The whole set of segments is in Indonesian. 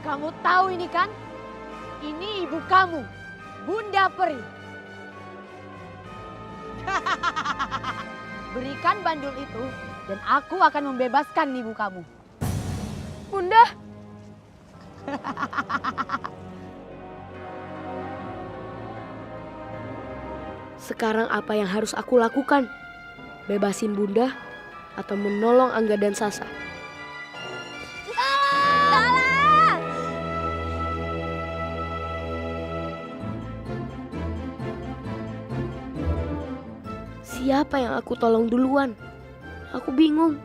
Kamu tahu ini kan? Ini ibu kamu, Bunda Peri. Berikan bandul itu dan aku akan membebaskan ibu kamu. Bunda. Sekarang apa yang harus aku lakukan? Bebasin Bunda atau menolong Angga dan Sasa? Siapa yang aku tolong duluan? Aku bingung.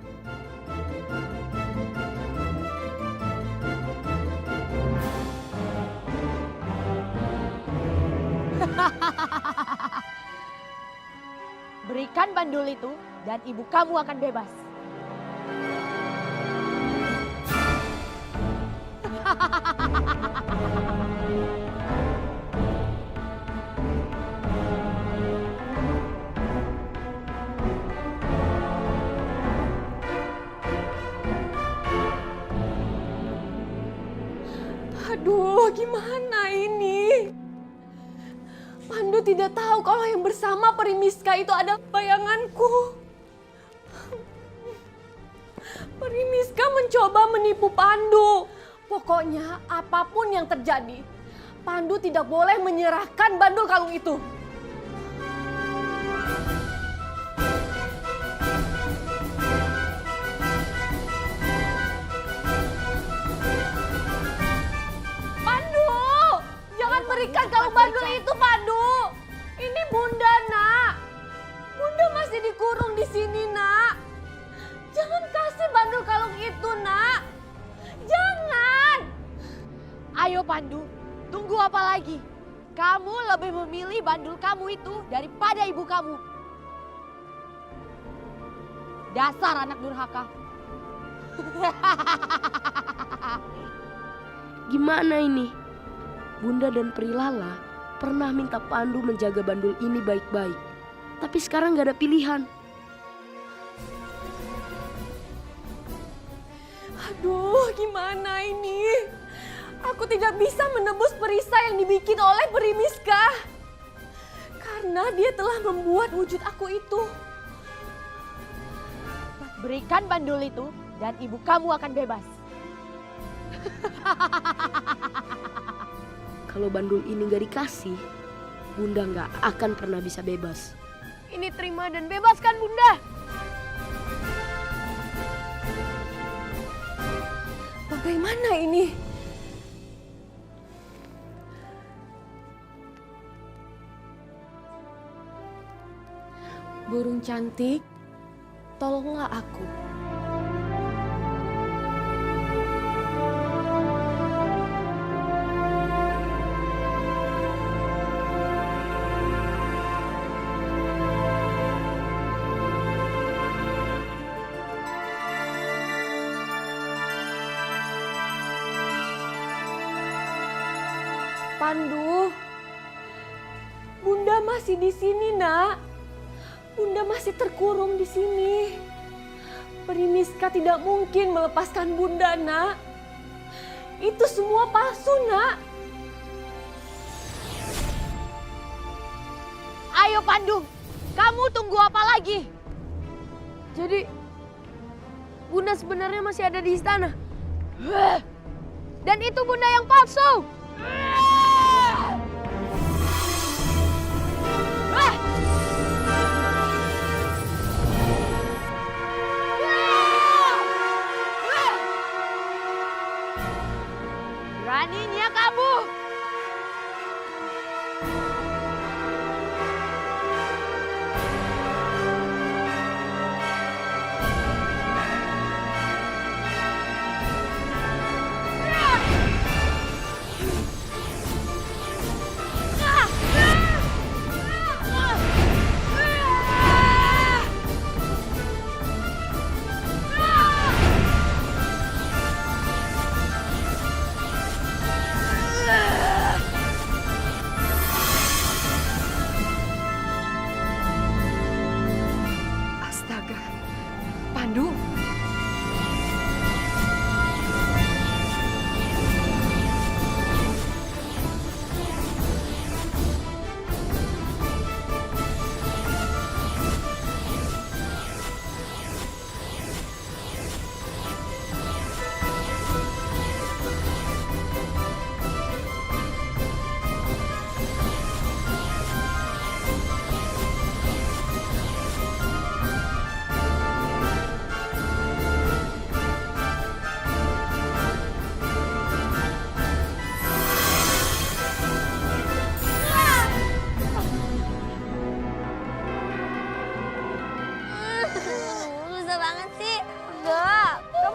Berikan bandul itu dan ibu kamu akan bebas. Aduh, gimana ini? Pandu tidak tahu kalau yang bersama Perimiska itu adalah bayanganku. Perimiska mencoba menipu Pandu. Pokoknya apapun yang terjadi, Pandu tidak boleh menyerahkan bandul kalung itu. Berikan kalung bandul itu, Pandu. Ini Bunda, Nak. Bunda masih dikurung di sini, Nak. Jangan kasih bandul kalung itu, Nak. Jangan. Ayo Pandu, tunggu apa lagi? Kamu lebih memilih bandul kamu itu daripada ibu kamu. Dasar anak durhaka. Gimana ini? Bunda dan Prilala pernah minta Pandu menjaga bandul ini baik-baik. Tapi sekarang gak ada pilihan. Aduh, gimana ini? Aku tidak bisa menebus perisai yang dibikin oleh Perimiska. Karena dia telah membuat wujud aku itu. Berikan bandul itu dan ibu kamu akan bebas. Kalau bandul ini gak dikasih, Bunda gak akan pernah bisa bebas. Ini terima dan bebaskan Bunda. Bagaimana ini? Burung cantik, tolonglah aku. Pandu, Bunda masih di sini, Nak. Bunda masih terkurung di sini. Perimiska tidak mungkin melepaskan Bunda, Nak. Itu semua palsu, Nak. Ayo Pandu, kamu tunggu apa lagi? Jadi, Bunda sebenarnya masih ada di istana. Dan itu Bunda yang palsu. Beraninya kamu. Pandu.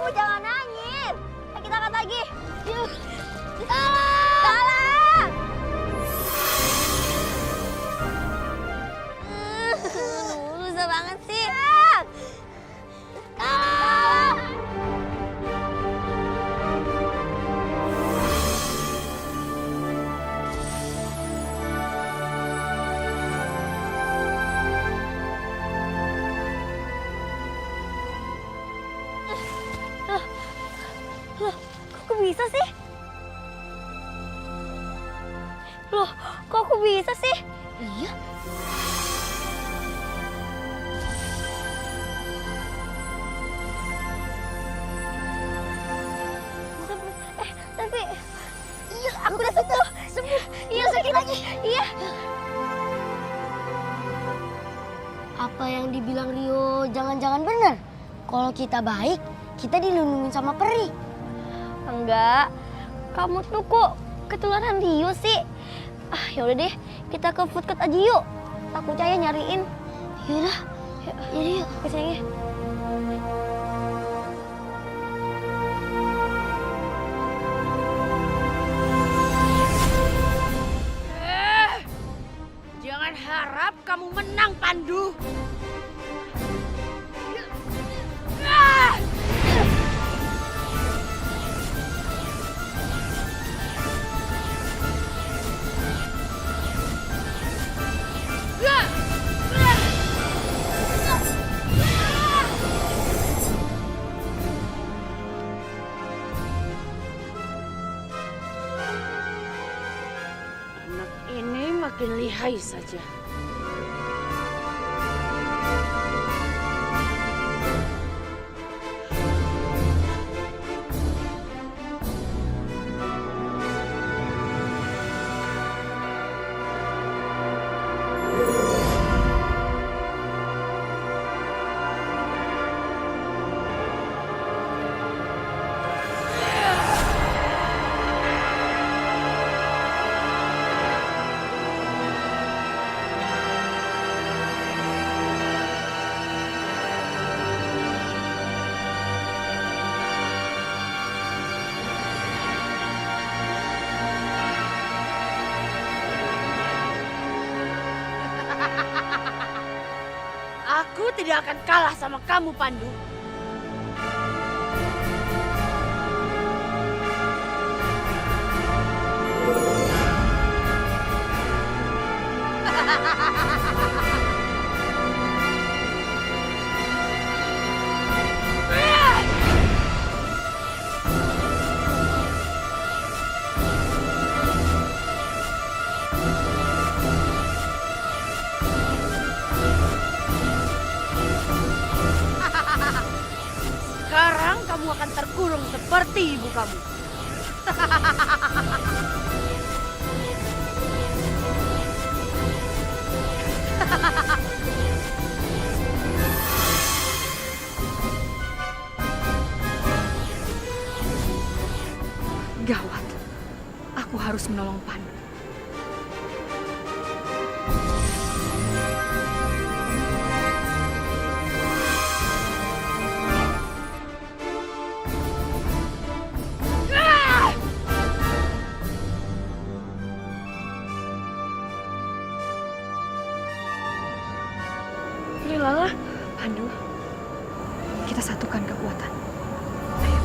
kamu jangan nangis. Kita angkat lagi. Yuk. Tolong! Susah banget sih. Tolong! Loh, kok bisa sih? Loh, kok aku bisa sih? Iya. Tapi, iya, aku udah sembuh. Iya, sakit lagi. Iya. Apa yang dibilang Rio jangan-jangan benar? Kalau kita baik, kita dilindungi sama peri. Enggak, kamu tuh kok ketularan Rio sih? Ya udah deh, kita ke food court aja yuk. Aku Cahaya nyariin. Yaudah, yuk ke sayangnya. Jangan harap kamu menang, Pandu. Anak ini makin lihai saja. Aku tidak akan kalah sama kamu, Pandu. Sekarang kamu akan terkurung seperti ibu kamu. Gawat, aku harus menolong Pandu. Lala, Pandu, kita satukan kekuatan. Ayo.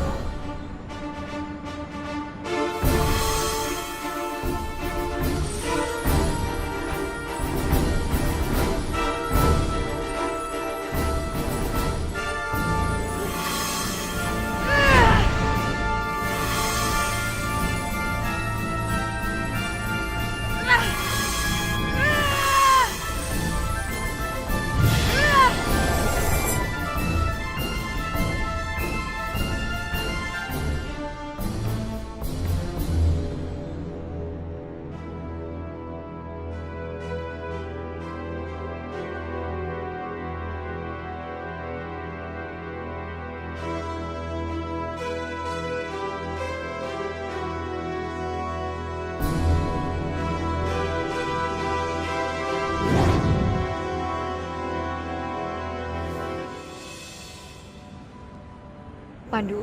Pandu,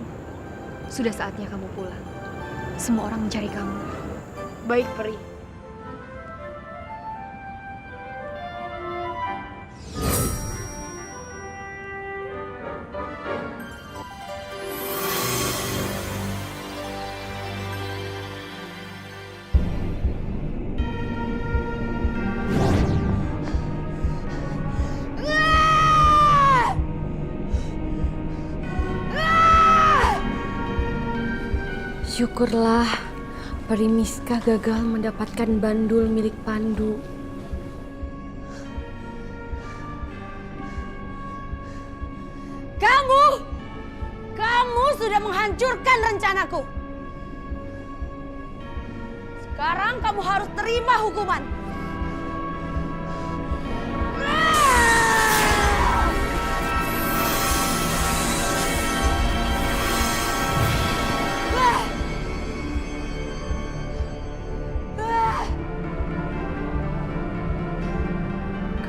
sudah saatnya kamu pulang. Semua orang mencari kamu. Baik, Peri. Syukurlah Peri Miska gagal mendapatkan bandul milik Pandu. Kamu sudah menghancurkan rencanaku. Sekarang kamu harus terima hukuman.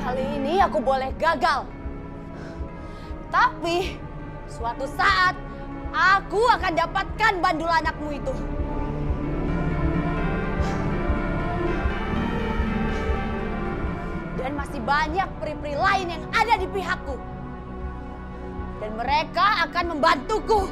Kali ini aku boleh gagal. Tapi suatu saat aku akan dapatkan bandul anakmu itu. Dan masih banyak peri-peri lain yang ada di pihakku. Dan mereka akan membantuku.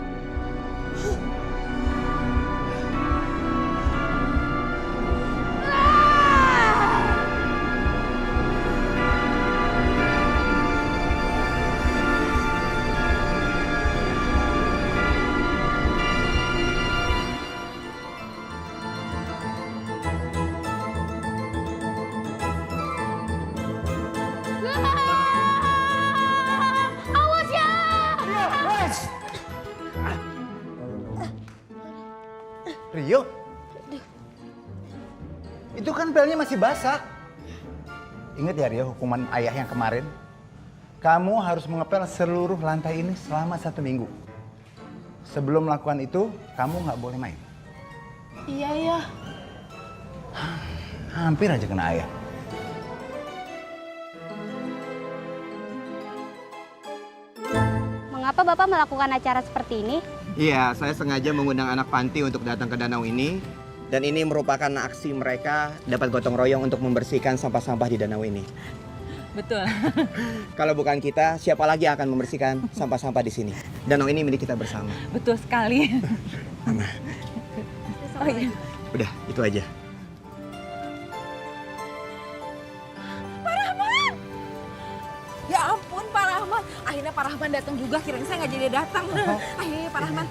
Awas ya! Rio, itu kan belnya masih basah. Ingat ya Rio, hukuman ayah yang kemarin. Kamu harus mengepel seluruh lantai ini selama 1 minggu. Sebelum melakukan itu, kamu nggak boleh main. Iya, ya. Hampir aja kena ayah. Mengapa Bapak melakukan acara seperti ini? Iya, saya sengaja mengundang anak panti untuk datang ke danau ini. Dan ini merupakan aksi mereka dapat gotong royong untuk membersihkan sampah-sampah di danau ini. Betul. Kalau bukan kita, siapa lagi yang akan membersihkan sampah-sampah di sini? Danau ini milik kita bersama. Betul sekali. Mama. Oh iya. Udah, itu aja. Ya ampun Pak Rahman. Akhirnya Pak Rahman datang juga. Kirain saya nggak jadi datang. Akhirnya Pak Rahman.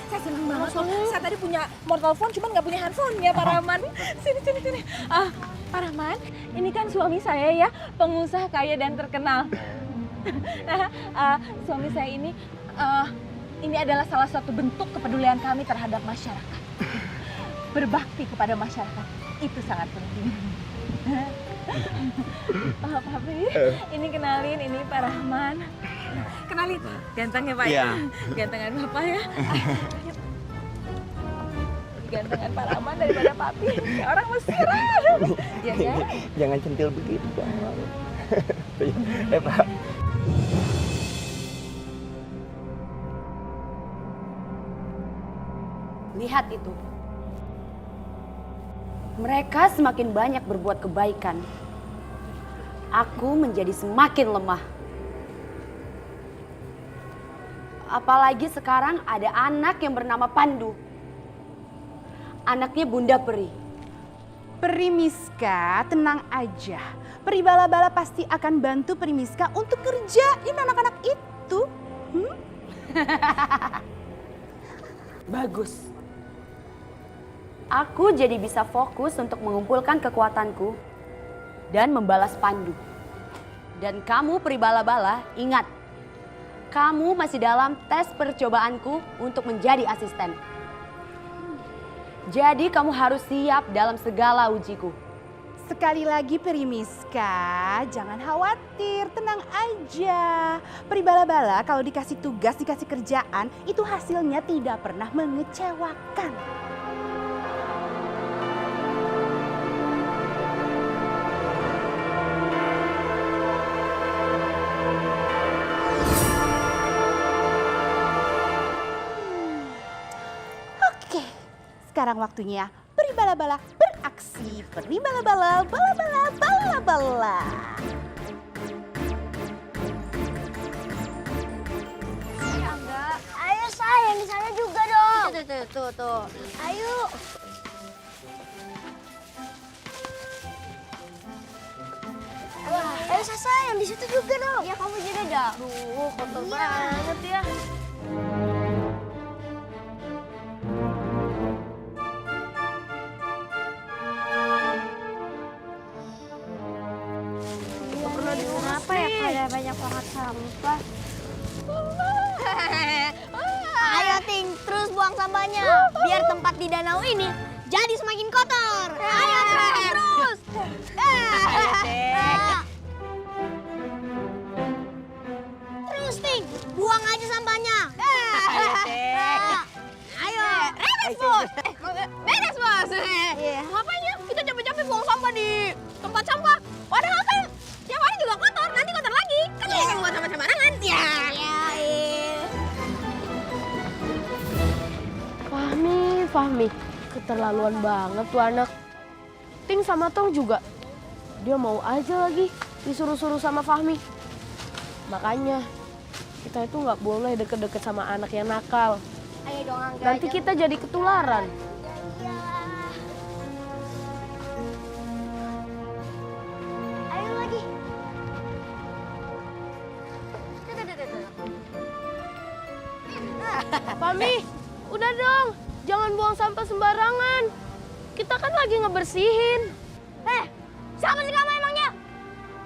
Saya senang banget. Saya tadi punya mortal phone, cuman nggak punya handphone ya Pak Rahman. Sini. Pak Rahman, ini kan suami saya ya, pengusaha kaya dan terkenal. Nah, suami saya ini adalah salah satu bentuk kepedulian kami terhadap masyarakat. Berbakti kepada masyarakat itu sangat penting. Pak Papi, ini kenalin, ini Pak Rahman. Kenalin, ganteng ya Pak ya? Iya. Gantengan Bapak ya. Gantengan Pak Rahman daripada Papi. Kayak orang Mesir. Ya ya. Jangan centil begitu, Bang. Pak. Lihat itu. Mereka semakin banyak berbuat kebaikan. Aku menjadi semakin lemah. Apalagi sekarang ada anak yang bernama Pandu. Anaknya Bunda Peri. Peri Miska, tenang aja. Peri Bala-Bala pasti akan bantu Peri Miska untuk kerjain anak-anak itu. Bagus. Aku jadi bisa fokus untuk mengumpulkan kekuatanku dan membalas Pandu. Dan kamu Peri Bala-Bala, ingat, kamu masih dalam tes percobaanku untuk menjadi asisten. Jadi kamu harus siap dalam segala ujiku. Sekali lagi Peri Miska, jangan khawatir, tenang aja. Peri Bala-Bala kalau dikasih tugas, dikasih kerjaan, itu hasilnya tidak pernah mengecewakan. sekarang waktunya peri bala-bala beraksi. Peri bala-bala, bala-bala, bala-bala. Ayo sayang, di sana juga dong. Tuh. Ayo. Ayo sayang, di situ juga dong. Ya kamu juga dah. Duh, kotor banget ya. Kenapa ya pada banyak banget sampah? Ayo Ting, terus buang sampahnya. Biar tempat di danau ini jadi semakin kotor. Ayo terus. Terus Ting, buang aja sampahnya. Ayo, beres bos. Beres bos. Ngapain ya kita capek-capek buang sampah di tempat sampah? Padahal kan tiap hari juga kotor, nanti kotor lagi. Kan ya kan buat sampah sembarangan. Ya. Fahmi, keterlaluan banget tuh anak. Ting sama Tong juga, dia mau aja lagi disuruh-suruh sama Fahmi. Makanya kita itu nggak boleh deket-deket sama anak yang nakal. Ayo dong Angga. Nanti kita jadi ketularan. Ayo lagi. Fahmi, udah dong, jangan buang sampah sembarangan. Kita kan lagi ngebersihin. Siapa sih kamu emangnya?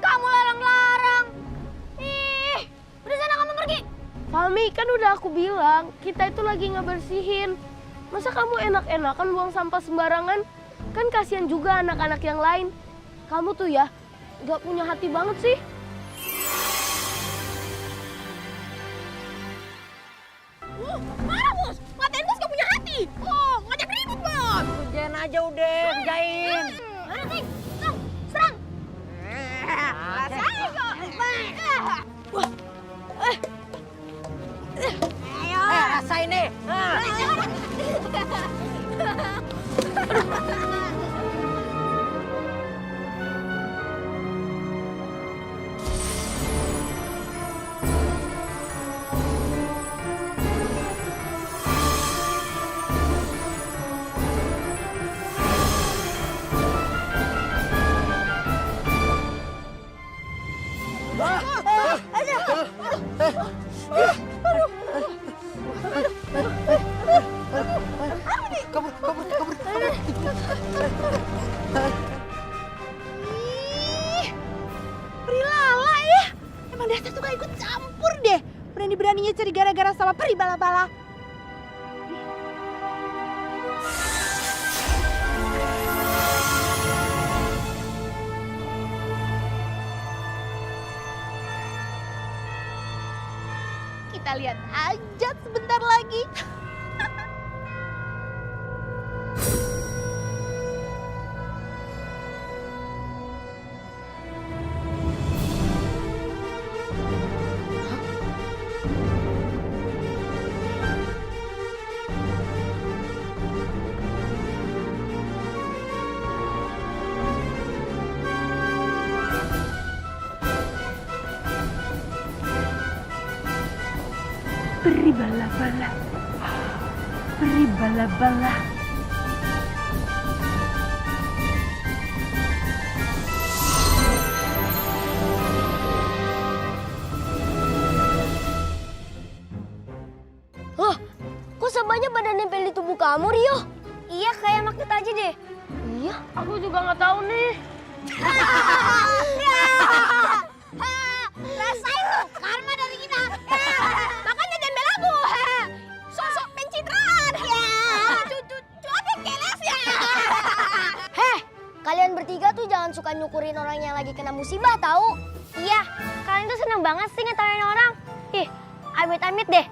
Kamu larang-larang. Ih, udah sana kamu pergi. Fahmi, kan udah aku bilang, kita itu lagi ngebersihin. Masa kamu enak-enakan buang sampah sembarangan? Kan kasihan juga anak-anak yang lain. Kamu tuh ya, gak punya hati banget sih. Marah bos, ngatain bos gak punya hati. Oh, ngajak ribut bos. Kerjain aja udah, kerjain. Mana Ting? Tuh, serang. Rasain kok. Ayo. Rasain deh. Peri Lala ya. Emang dasar tuh gak ikut campur deh. Berani-beraninya cari gara-gara sama peri bala-bala. Kita lihat aja sebentar lagi. Peri bala-bala. Peri bala-bala. Loh, kok sampahnya pada nempel di tubuh kamu, Rio? Iya, kayak magnet aja deh. Iya, aku juga nggak tahu nih. Rasain tuh, karma dari kita. Makanya jangan bela aku. Sosok pencitraan. Cuatin keles ya. Kalian bertiga tuh jangan suka nyukurin orang yang lagi kena musibah, tahu? Iya, kalian tuh seneng banget sih ngetawain orang. Ih, amit-amit deh.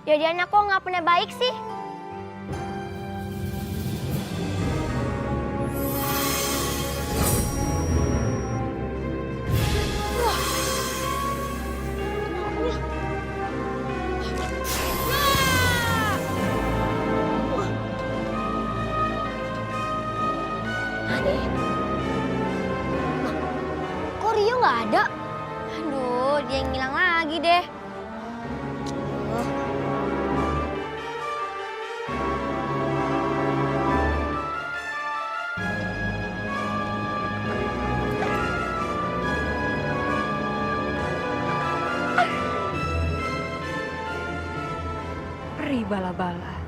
Jadiannya kok nggak pernah baik sih? nggak ada? Aduh, dia yang hilang lagi deh. Peri bala-bala.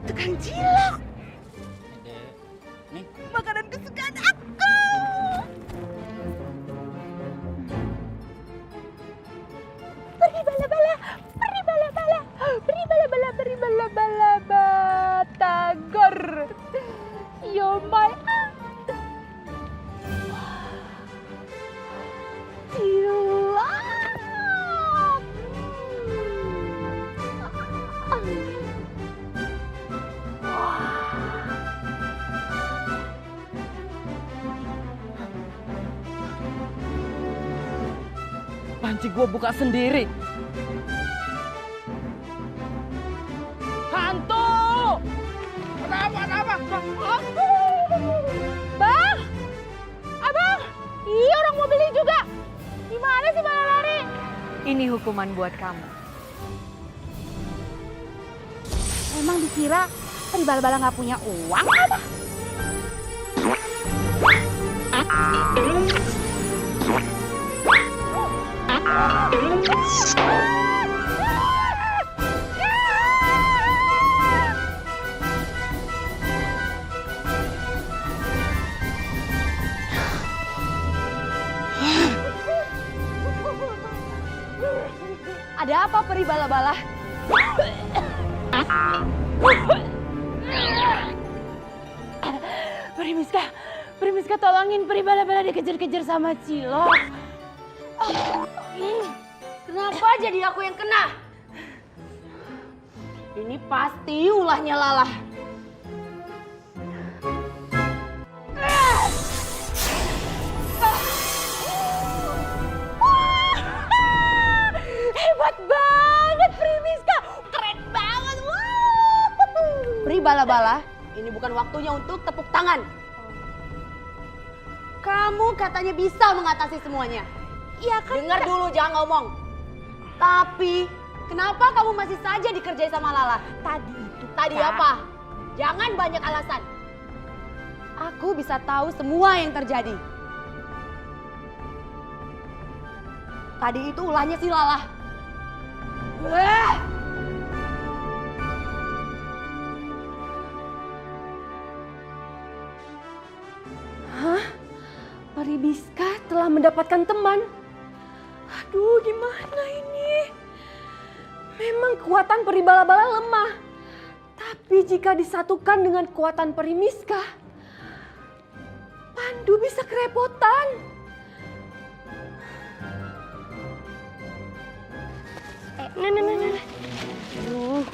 Tukang cilok. Nih. Makanan kesukaan aku. Pergi bala-bala, pergi bala-bala, pergi bala-bala, pergi bala-bala, batagor. You're my Panci gua buka sendiri. Hantu! Kenapa? Bang! Abang! Iya, orang mau beli juga. Gimana sih malah lari? Ini hukuman buat kamu. Emang dikira peri bala-bala nggak punya uang apa? Ada apa peri bala-bala? Primiska tolongin peri bala-bala dikejar-kejar sama cilok. Kenapa jadi aku yang kena? Ini pasti ulahnya Lala. Hebat banget Primiska, keren banget. Peri bala-bala, ini bukan waktunya untuk tepuk tangan. Kamu katanya bisa mengatasi semuanya. Iya kan? Dengar dulu, jangan ngomong. Tapi, kenapa kamu masih saja dikerjai sama Lala? Tadi Kak. apa? Jangan banyak alasan. Aku bisa tahu semua yang terjadi. Tadi itu ulahnya si Lala. Wah! Hah? Primiska telah mendapatkan teman. Aduh, gimana ini? Memang kekuatan peri bala-bala lemah. Tapi jika disatukan dengan kekuatan Primiska, Pandu bisa kerepotan. Nih. Aduh.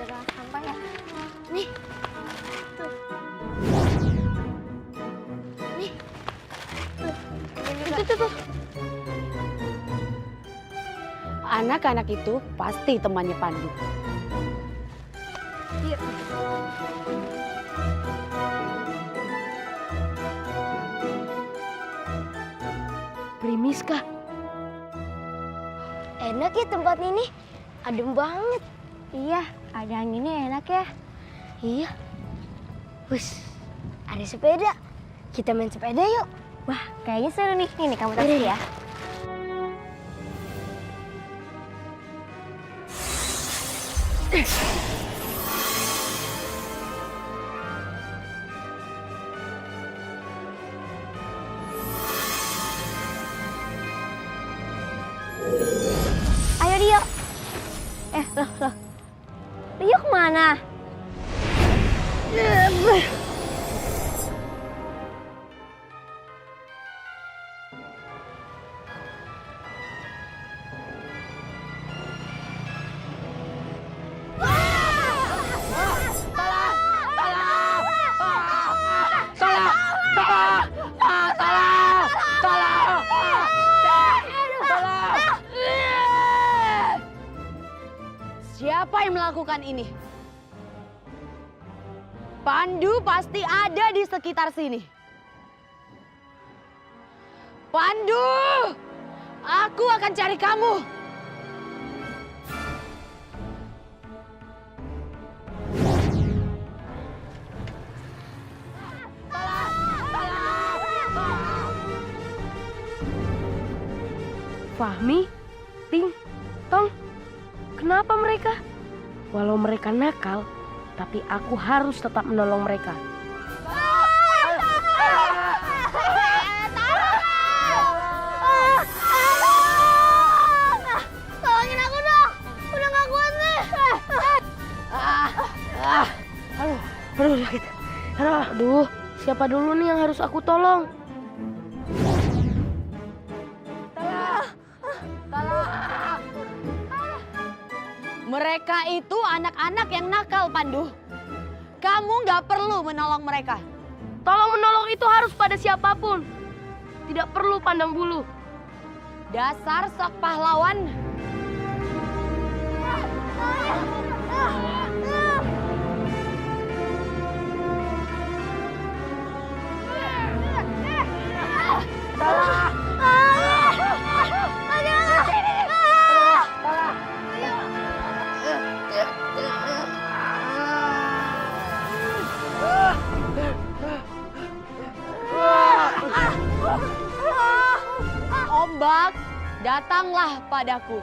Udah sampai ya. Nih. Tuh. Nih. Tuh. Anak-anak itu pasti temannya Pandu. Yuk. Primiska, Enak ya tempat ini. Adem banget. Iya, ada anginnya enak ya. Iya. Wus, ada sepeda. Kita main sepeda yuk. Wah, kayaknya seru nih. Ini kamu taksi ya. Ayo Rio. Loh. Rio kemana? Siapa yang melakukan ini? Pandu pasti ada di sekitar sini. Pandu, aku akan cari kamu. Fahmi, Ting, Tong, kenapa mereka? Walau mereka nakal, tapi aku harus tetap menolong mereka. Tolongin aku dong, udah gak kuat nih. Aduh, sakit. Aduh, siapa dulu nih yang harus aku tolong? Mereka itu anak-anak yang nakal, Pandu. Kamu nggak perlu menolong mereka. Tolong menolong itu harus pada siapapun. Tidak perlu pandang bulu. Dasar sok pahlawan. Ombak, datanglah padaku.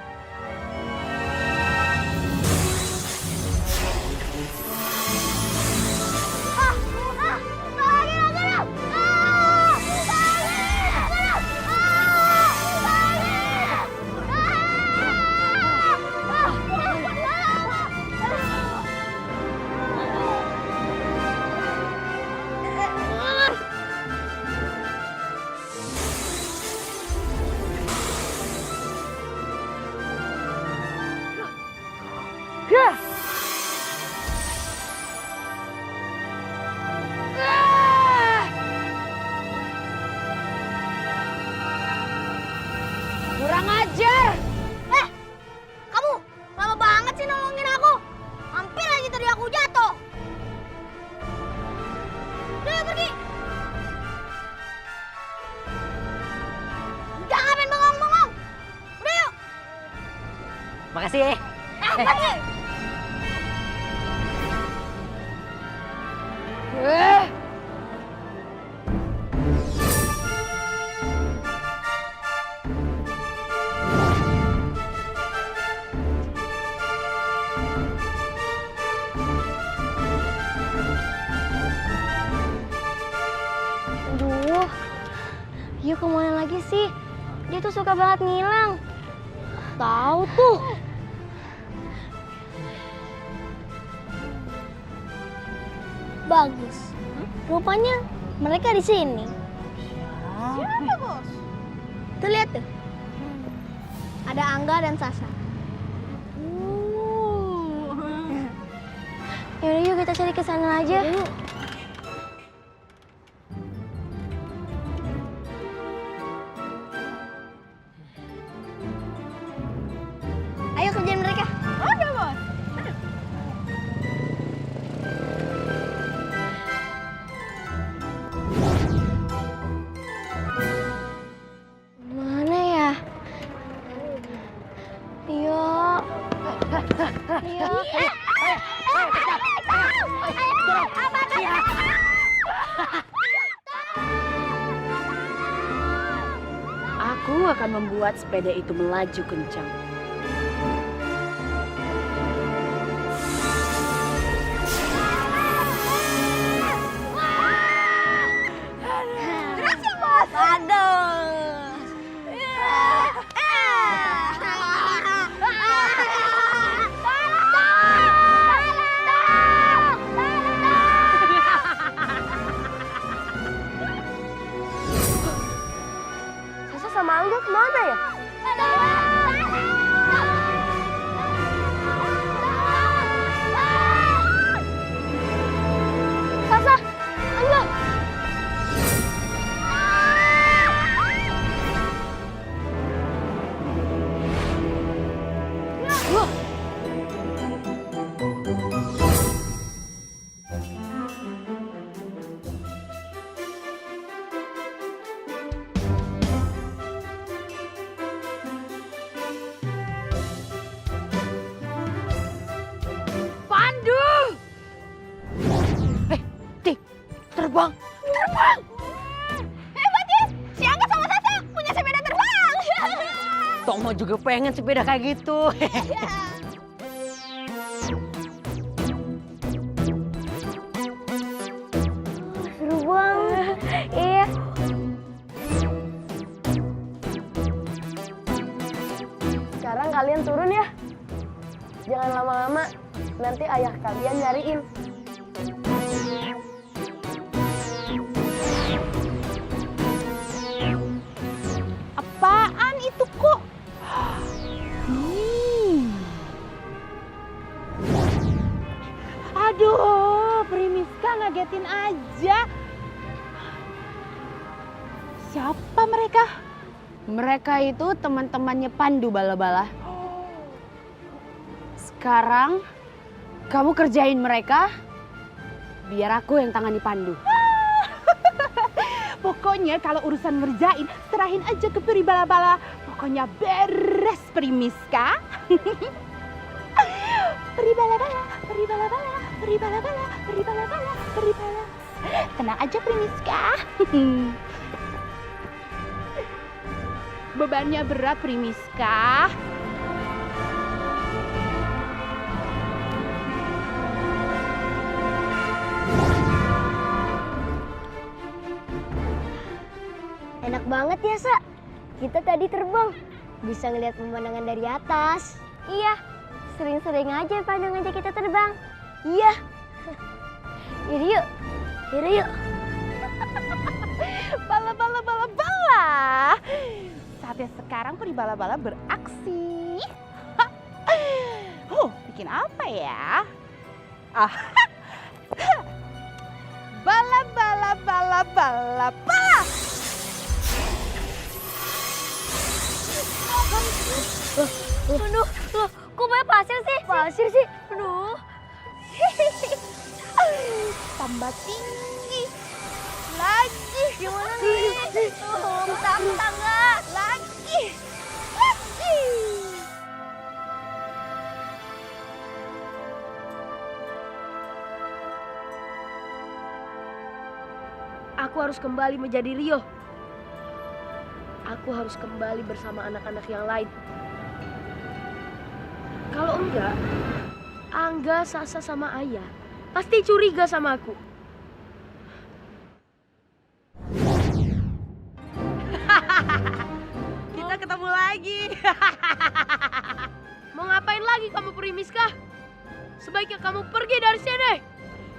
Kurang ajar! Kamu lama banget sih nolongin aku. Hampir aja tadi aku jatuh. Udah pergi. Jangan main bengong-bengong. Udah yuk. Makasih. Pergi. Aduh, Yu kemana lagi sih? Dia tuh suka banget ngilang. Tahu tuh. Bagus. Rupanya mereka di sini. Siapa, Bos? Tuh lihat tuh. Ada Angga dan Sasa. Yaudah yuk kita cari ke sana aja. Ayo kerjain mereka. Oke, Bos. Mana ya? Yo. Yo. Aku akan membuat sepeda itu melaju kencang. Berhasil, Bos. Aduh. Sasa sama Angga kemana ya? Sasa, Angga. Oma juga pengen sepeda kayak gitu. Seru banget. Iya. Sekarang kalian turun ya. Jangan lama-lama, nanti ayah kalian nyariin. Apaan itu kok? Aduh, Primiska ngagetin aja. Siapa mereka? Mereka itu teman-temannya Pandu Bala-Bala. Sekarang kamu kerjain mereka, biar aku yang tangani Pandu. Pokoknya kalau urusan ngerjain, serahin aja ke Peri Bala-Bala. Pokoknya beres Primiska. Peri Bala-Bala, Peri Bala-Bala, Peri Bala-Bala, Peri Bala-Bala, Peri Bala. Tenang aja Primiska. Bebannya berat Primiska. Enak banget ya, Sa. Kita tadi terbang. Bisa ngeliat pemandangan dari atas. Iya, sering-sering aja pandang aja kita terbang. Iya. Yaudah yuk. Yaudah yuk. Bala bala bala bala. Saatnya sekarang Peri Bala-Bala beraksi. Bikin apa ya? Bala bala bala bala bala. Aduh, loh, kok banyak pasir sih? Pasir sih? Aduh. Tambah tinggi. Lagi. Gimana nih? Bentar enggak? Lagi. Aku harus kembali menjadi Rio. Aku harus kembali bersama anak-anak yang lain. Kalau enggak, Angga, Sasa, sama Ayah pasti curiga sama aku. Kita ketemu lagi. Mau ngapain lagi kamu Primiska? Sebaiknya kamu pergi dari sini.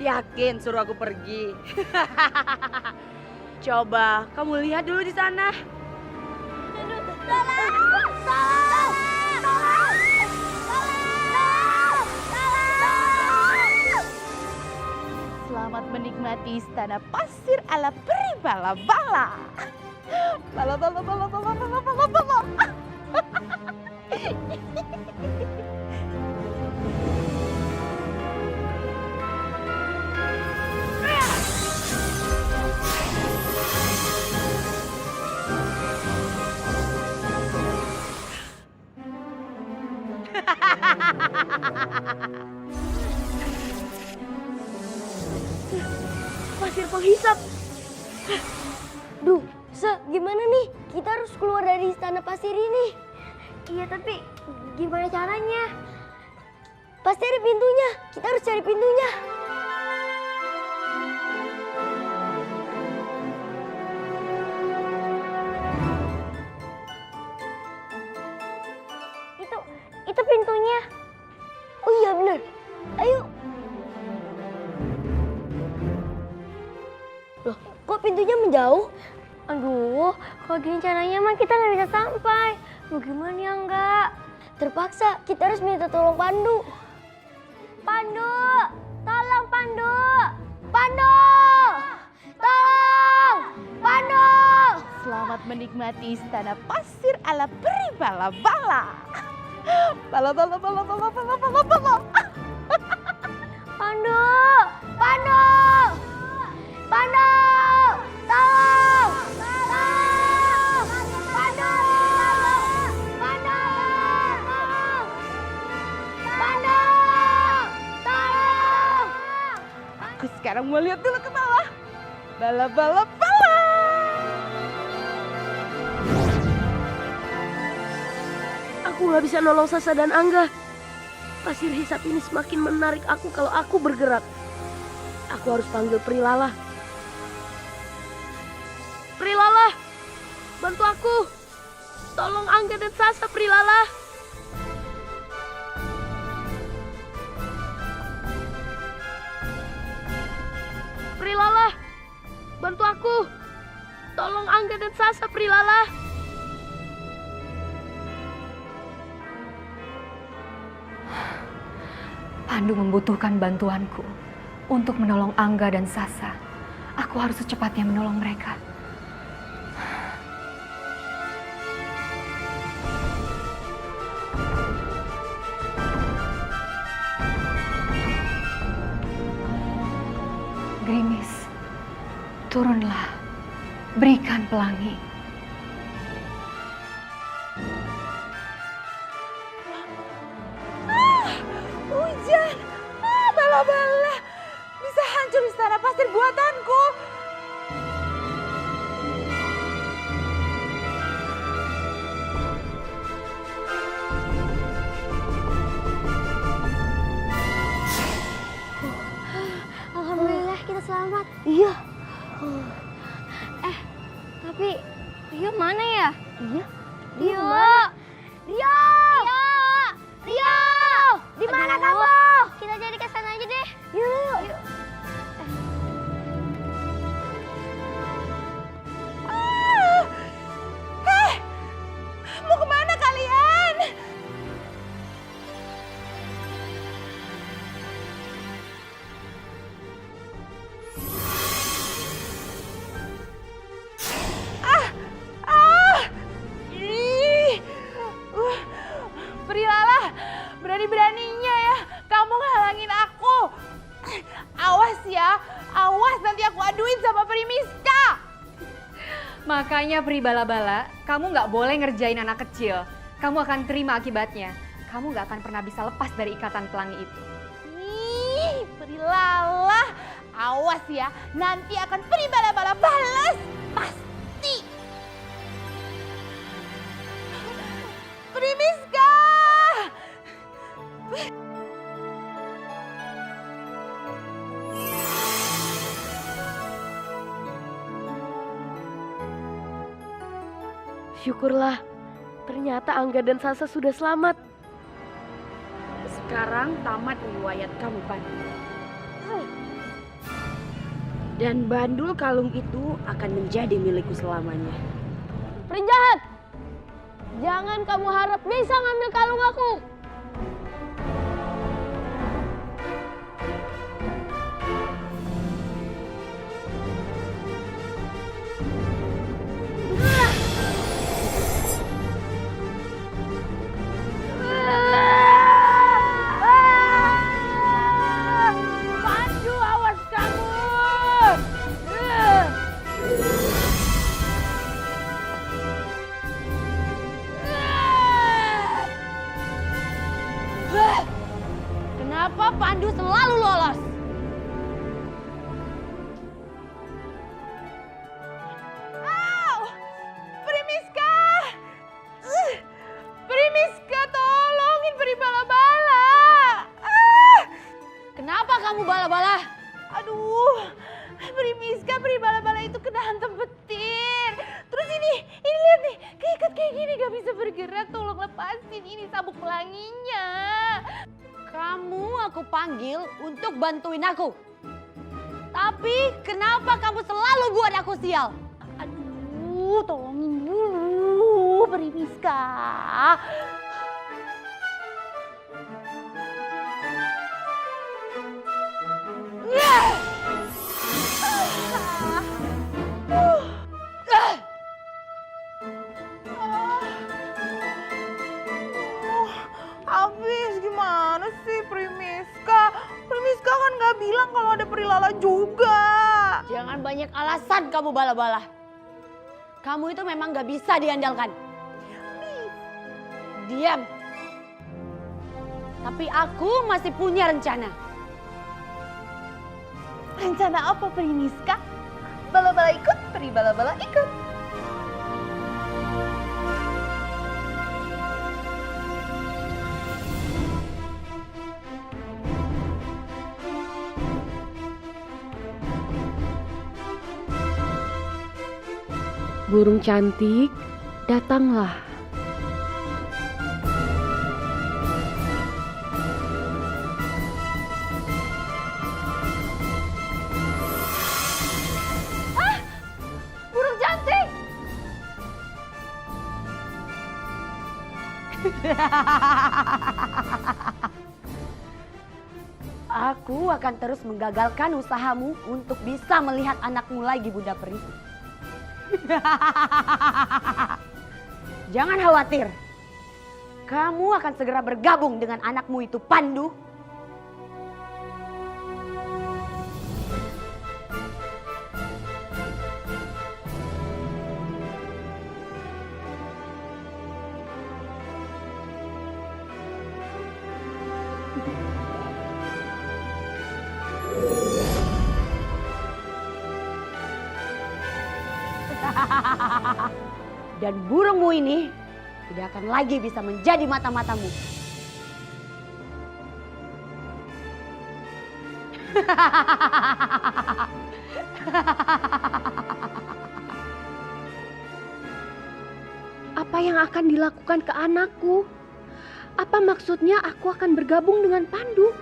Yakin suruh aku pergi? Coba kamu lihat dulu di sana. Selamat menikmati istana pasir ala Peri Bala-Bala. Bala bala bala bala bala bala bala. Pasir penghisap. Duh, gimana nih? Kita harus keluar dari istana pasir ini. Iya, tapi gimana caranya? Pasti ada pintunya. Kita harus cari pintunya. Itu pintunya. Oh iya benar. Ayo. Loh, kok pintunya menjauh? Aduh, kalau gini caranya mah kita nggak bisa sampai. Mau gimana ya enggak? Terpaksa, kita harus minta tolong Pandu. Pandu! Tolong Pandu! Pandu! Tolong! Pandu! Selamat menikmati istana pasir ala Peri Bala-Bala. Bala bala bala bala bala bala bala. Pandu! Pandu! Pandu! Tolong! Tolong! Pandu! Pandu! Pandu! Tolong! Aku sekarang mau lihat dulu ke bawah. Bala bala bala. Aku nggak bisa nolong Sasa dan Angga. Pasir hisap ini semakin menarik aku kalau aku bergerak. Aku harus panggil Prilala. Prilala, bantu aku. Tolong Angga dan Sasa, Prilala. Prilala, bantu aku. Tolong Angga dan Sasa, Prilala. Pandu membutuhkan bantuanku untuk menolong Angga dan Sasa. Aku harus secepatnya menolong mereka. Gerimis, turunlah, berikan pelangi. Hujan, bala-bala, bisa hancur istana pasir buatanku. Alhamdulillah kita selamat. Iya. Tapi Rio mana ya? Iya. Rio! Rio! Rio! Di mana kamu? Kita jadi ke sana aja deh. Yuk. Mau kemana kalian? Prilala, berani-beraninya ya kamu ngalangin aku. Awas ya, awas nanti aku aduin sama Primiska. Makanya Pri Bala-Bala, kamu nggak boleh ngerjain anak kecil. Kamu akan terima akibatnya. Kamu nggak akan pernah bisa lepas dari ikatan pelangi itu. Ih, Prilala, awas ya, nanti akan Bala-Bala balas, pasti. Primiska! Syukurlah, ternyata Angga dan Sasa sudah selamat. Sekarang tamat riwayat kamu, Pandu. Dan bandul kalung itu akan menjadi milikku selamanya. Penjahat! Jangan kamu harap bisa ngambil kalung aku. Pandu, awas kamu! Kenapa Pandu selalu lolos? Au! Primiska! Primiska, tolongin Pri Bala-Bala! Kenapa kamu bala-bala? Aduh, Primiska, Pri Bala-Bala itu kena hantam petir. Terus ini lihat nih, keikat kayak gini gak bisa bergerak. Tolong lepasin ini sabuk pelanginya. Kamu aku panggil untuk bantuin aku. Tapi kenapa kamu selalu buat aku sial? Aduh, tolongin dulu Primiska. Habis gimana sih Primiska? Primiska kan nggak bilang kalau ada Prilala juga. Jangan banyak alasan kamu bala-bala. Kamu itu memang gak bisa diandalkan. Diam. Tapi aku masih punya rencana. Rencana apa Primiska? Bala-bala ikut, Pri Bala-Bala ikut. Burung cantik, datanglah. Burung cantik. Aku akan terus menggagalkan usahamu untuk bisa melihat anakmu lagi, Bunda Peri. Jangan khawatir. Kamu akan segera bergabung dengan anakmu itu, Pandu. Dan burungmu ini tidak akan lagi bisa menjadi mata-matamu. Apa yang akan dilakukan ke anakku? Apa maksudnya aku akan bergabung dengan Pandu?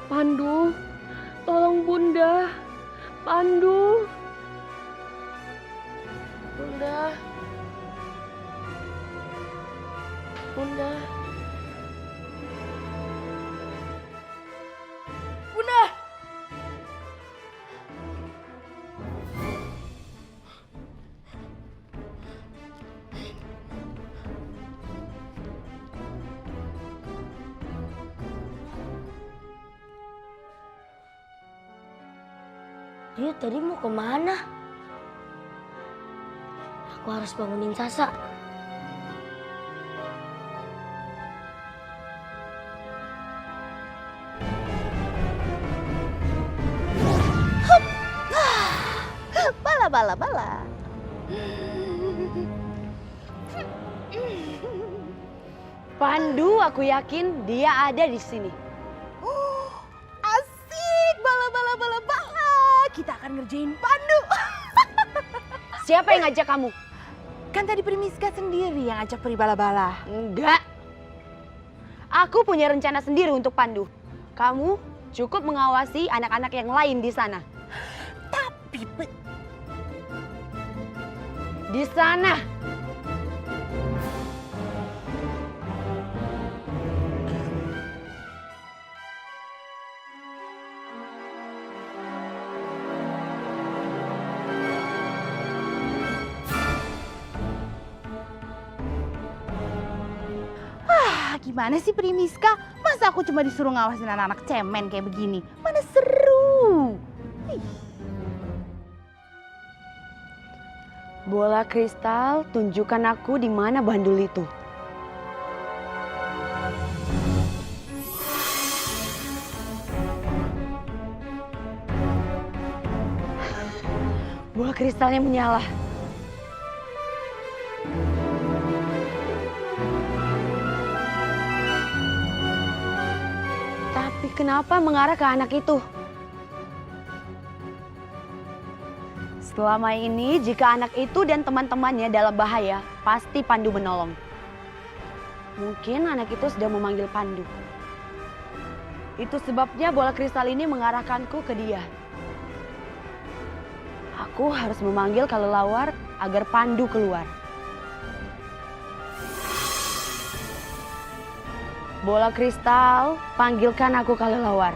Pandu, tolong Bunda. Pandu. Bunda. Bunda. Bunda. Dia tadi mau kemana? Aku harus bangunin Sasa. Bala. Pandu, aku yakin dia ada di sini. Asik, bala. Kita akan ngerjain Pandu. Siapa yang ngajak kamu? Kan tadi Primiska sendiri yang ajak Peri bala-bala. Enggak. Aku punya rencana sendiri untuk Pandu. Kamu cukup mengawasi anak-anak yang lain di sana. Tapi di sana. Gimana sih Primiska? Masa aku cuma disuruh ngawasin anak-anak cemen kayak begini? Mana seru. Bola kristal, tunjukkan aku di mana bandul itu. Bola kristalnya menyala. Tapi kenapa mengarah ke anak itu? Selama ini jika anak itu dan teman-temannya dalam bahaya, pasti Pandu menolong. Mungkin anak itu sedang memanggil Pandu. Itu sebabnya bola kristal ini mengarahkanku ke dia. Aku harus memanggil kelelawar agar Pandu keluar. Bola kristal, panggilkan aku kelelawar.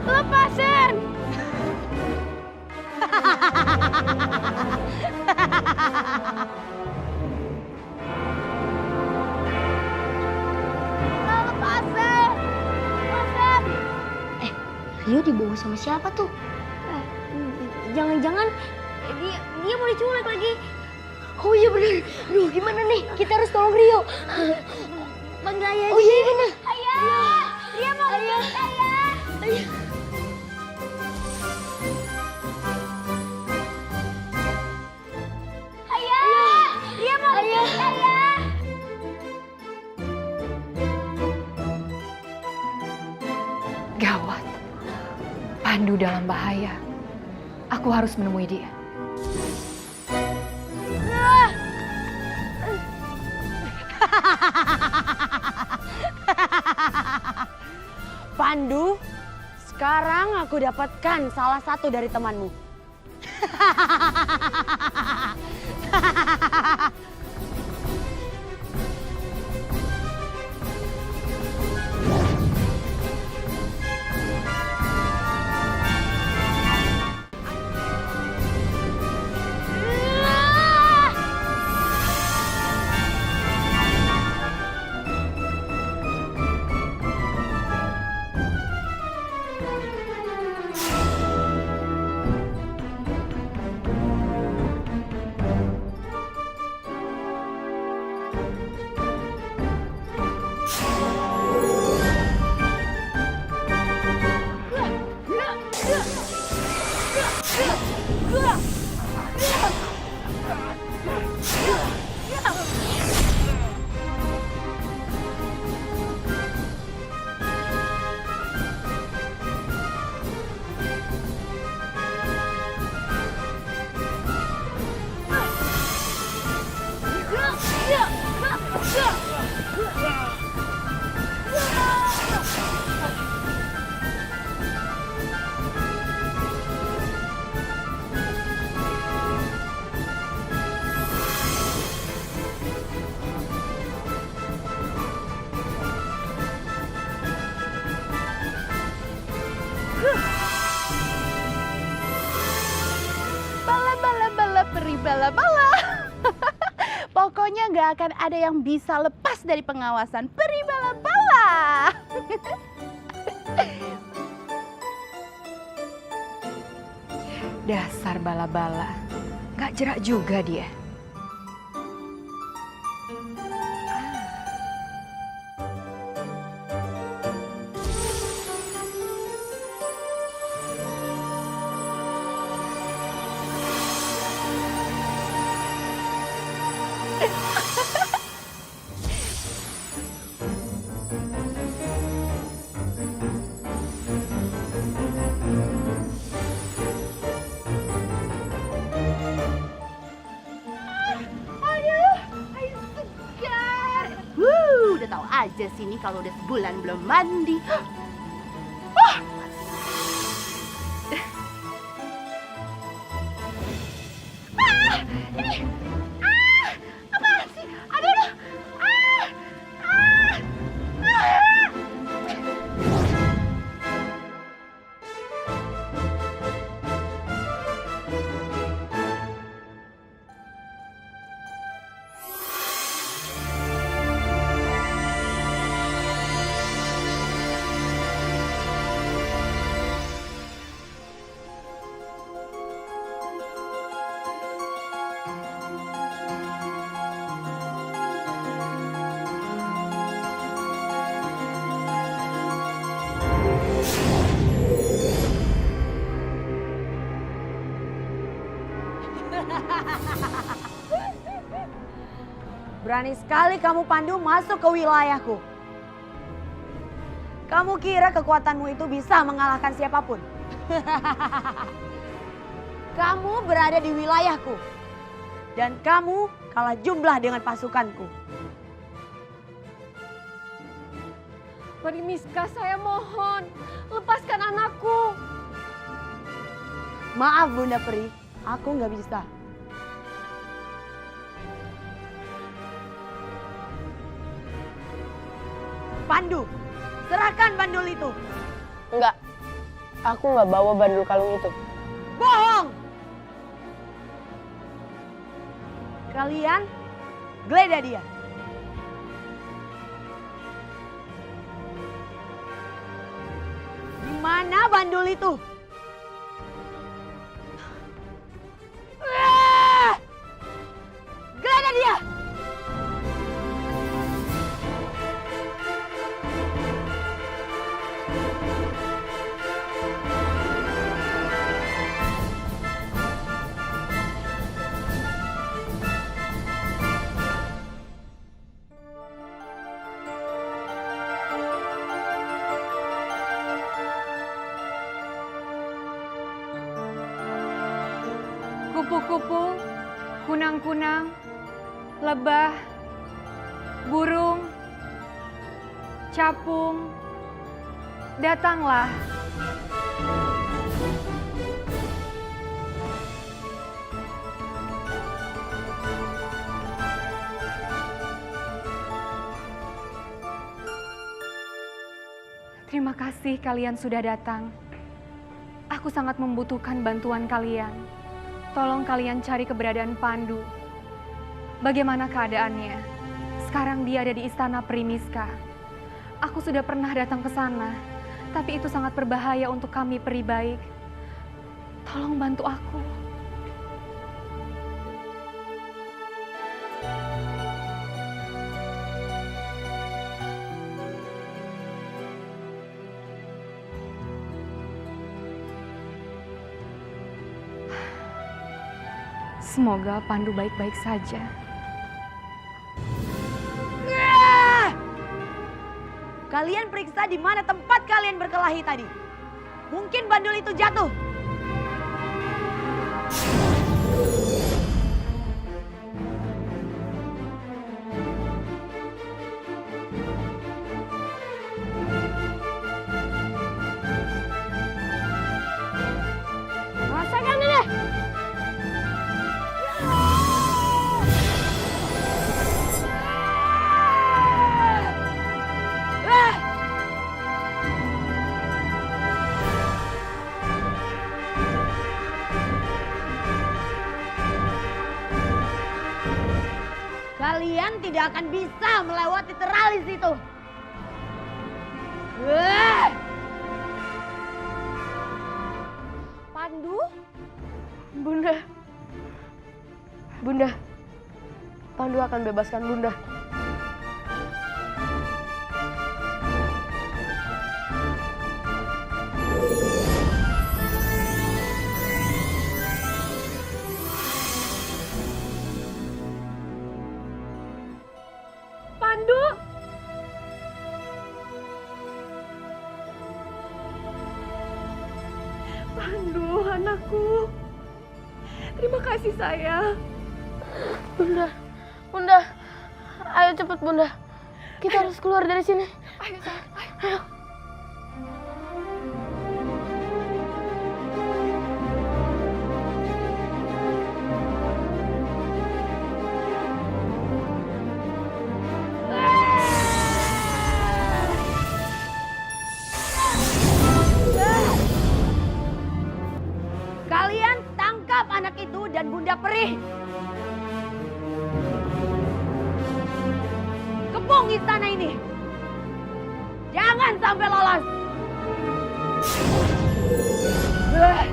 Lepasin! Rio dibawa sama siapa tuh? Jangan-jangan dia mau diculik lagi. Oh iya bener. Aduh gimana nih? Kita harus tolong Rio. Panggil ayah. Oh iya bener. Ayah. Rio mau ayah. Ayah. Ayah. Rio mau ayah. Gawat. Pandu dalam bahaya. Aku harus menemui dia. Pandu, sekarang aku dapatkan salah satu dari temanmu. Bala-bala peri bala-bala. Pokoknya nggak akan ada yang bisa lepas dari pengawasan peri bala-bala. Dasar bala-bala. Gak jerak juga dia. Udah tahu aja sini kalau udah sebulan belum mandi. Berani sekali kamu Pandu masuk ke wilayahku. Kamu kira kekuatanmu itu bisa mengalahkan siapapun? Kamu berada di wilayahku. Dan kamu kalah jumlah dengan pasukanku. Perimiska, saya mohon, lepaskan anakku. Maaf Bunda Peri, aku nggak bisa. Pandu, serahkan bandul itu. Enggak, aku nggak bawa bandul kalung itu. Bohong! Kalian geledah dia. Di mana bandul itu? Geledah dia! Kupu-kupu, kunang-kunang, lebah, burung, capung, datanglah. Terima kasih kalian sudah datang. Aku sangat membutuhkan bantuan kalian. Tolong kalian cari keberadaan Pandu. Bagaimana keadaannya? Sekarang dia ada di istana Primiska. Aku sudah pernah datang ke sana, tapi itu sangat berbahaya untuk kami peri baik. Tolong bantu aku. Semoga Pandu baik-baik saja. Kalian periksa di mana tempat kalian berkelahi tadi. Mungkin bandul itu jatuh. Rasakan ini. Kalian tidak akan bisa melewati teralis itu. Pandu? Bunda. Bunda. Pandu akan bebaskan Bunda. Pandu! Pandu, anakku. Terima kasih sayang. Bunda. Bunda. Ayo cepat Bunda. Kita harus keluar dari sini. Ayo sayang, ayo. Ayo. Kalian tangkap anak itu dan Bunda Perih. Kepung istana ini. Jangan sampai lolos. Bunda.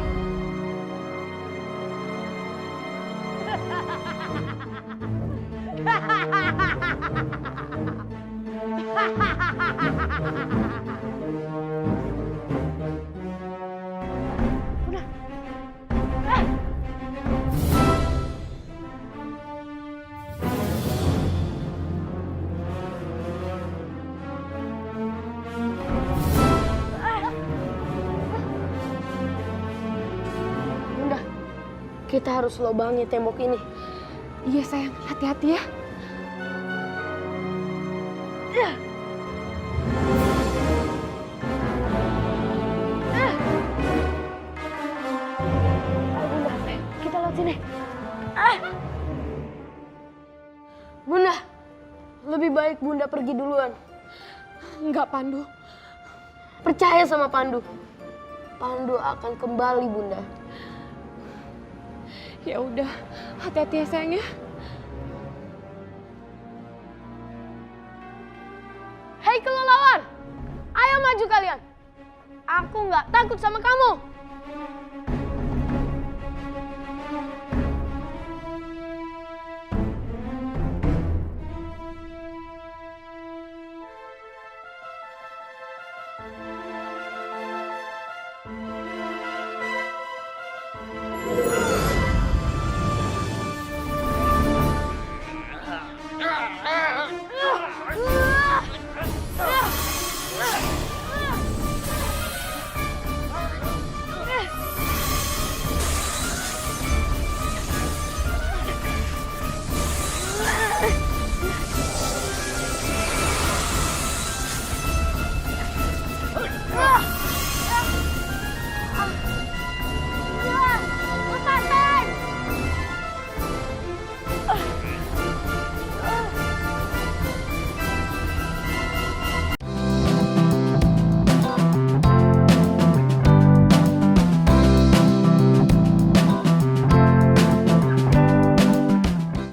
Kita harus lobangi tembok ini. Iya sayang, hati-hati ya. Ayo Bunda, kita lewat sini. Bunda, lebih baik Bunda pergi duluan. Enggak, Pandu. Percaya sama Pandu. Pandu akan kembali Bunda. Ya udah, hati-hati ya sayang ya. Hei kelelawar, ayo maju kalian. Aku nggak takut sama kamu.